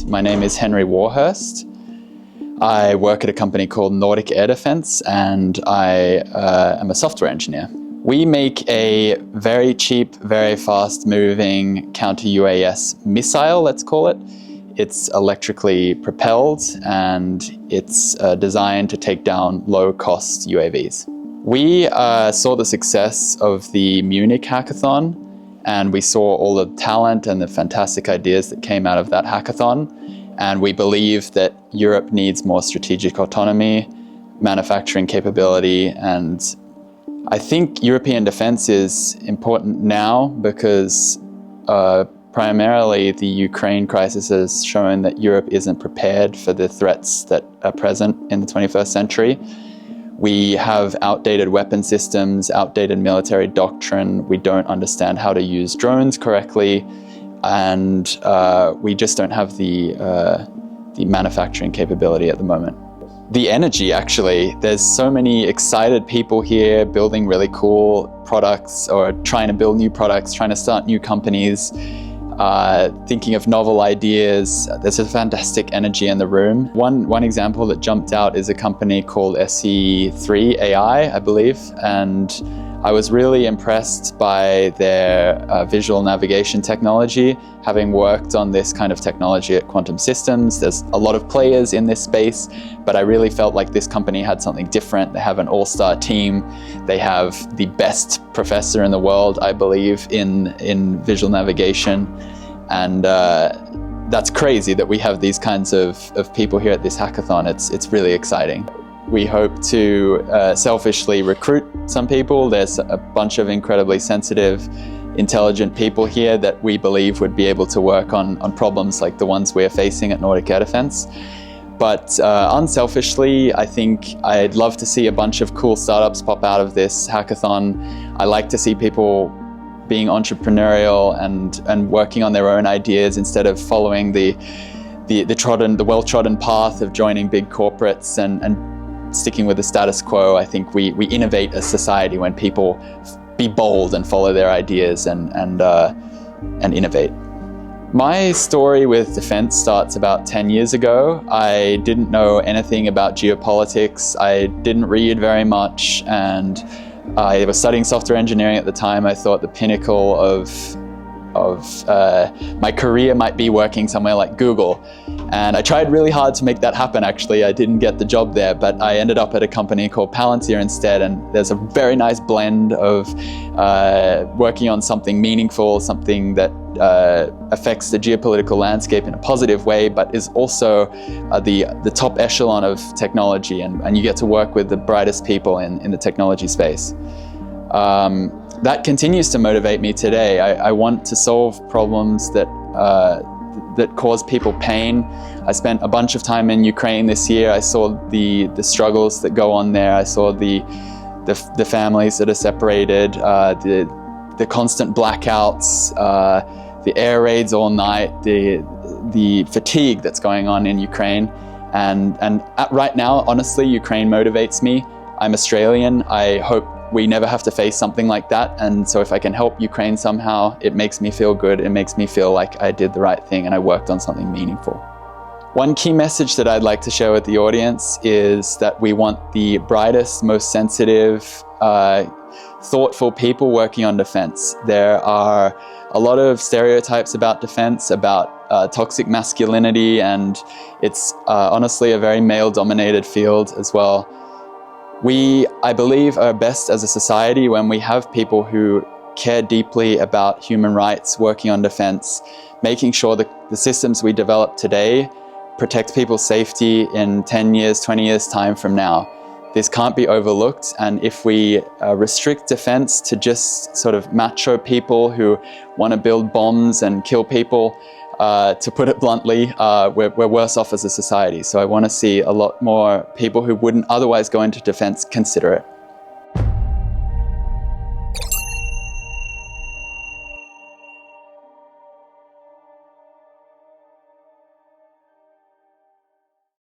My name is Henry Warhurst. I work at a company called Nordic Air Defence, and I am a software engineer. We make a very cheap, very fast-moving counter-UAS missile, let's call it. It's electrically propelled, and it's designed to take down low-cost UAVs. We saw the success of the Munich Hackathon, and we saw all the talent and the fantastic ideas that came out of that hackathon. And we believe that Europe needs more strategic autonomy, manufacturing capability, and I think European defense is important now because primarily the Ukraine crisis has shown that Europe isn't prepared for the threats that are present in the 21st century. We have outdated weapon systems, outdated military doctrine. We don't understand how to use drones correctly, and we just don't have the manufacturing capability at the moment. The energy, actually, there's so many excited people here building really cool products or trying to build new products, trying to start new companies, thinking of novel ideas. There's a fantastic energy in the room. One example that jumped out is a company called SE3 AI, I believe, and I was really impressed by their visual navigation technology. Having worked on this kind of technology at Quantum Systems, there's a lot of players in this space, but I really felt like this company had something different. They have an all-star team. They have the best professor in the world, I believe, in visual navigation. And that's crazy that we have these kinds of people here at this hackathon. It's really exciting. We hope to selfishly recruit some people. There's a bunch of incredibly sensitive, intelligent people here that we believe would be able to work on problems like the ones we're facing at Nordic Air Defence. But unselfishly, I think I'd love to see a bunch of cool startups pop out of this hackathon. I like to see people being entrepreneurial and working on their own ideas instead of following the well-trodden path of joining big corporates and sticking with the status quo. I think we innovate as society when people be bold and follow their ideas and innovate. My story with defense starts about 10 years ago. I didn't know anything about geopolitics. I didn't read very much, and I was studying software engineering at the time. I thought the pinnacle of my career might be working somewhere like Google. And I tried really hard to make that happen, actually. I didn't get the job there, but I ended up at a company called Palantir instead, and there's a very nice blend of working on something meaningful, something that affects the geopolitical landscape in a positive way, but is also the top echelon of technology, and you get to work with the brightest people in the technology space. That continues to motivate me today. I want to solve problems that cause people pain. I spent a bunch of time in Ukraine this year. I saw the struggles that go on there. I saw the families that are separated, the constant blackouts, the air raids all night, the fatigue that's going on in Ukraine. And right now, honestly, Ukraine motivates me. I'm Australian. I hope we never have to face something like that. And so if I can help Ukraine somehow, it makes me feel good. It makes me feel like I did the right thing and I worked on something meaningful. One key message that I'd like to share with the audience is that we want the brightest, most sensitive, thoughtful people working on defense. There are a lot of stereotypes about defense, about toxic masculinity, and it's honestly a very male-dominated field as well. We, I believe, are best as a society when we have people who care deeply about human rights working on defense, making sure that the systems we develop today protect people's safety in 10 years, 20 years time from now. This can't be overlooked, and if we restrict defense to just sort of macho people who want to build bombs and kill people, to put it bluntly, we're worse off as a society. So I want to see a lot more people who wouldn't otherwise go into defense consider it.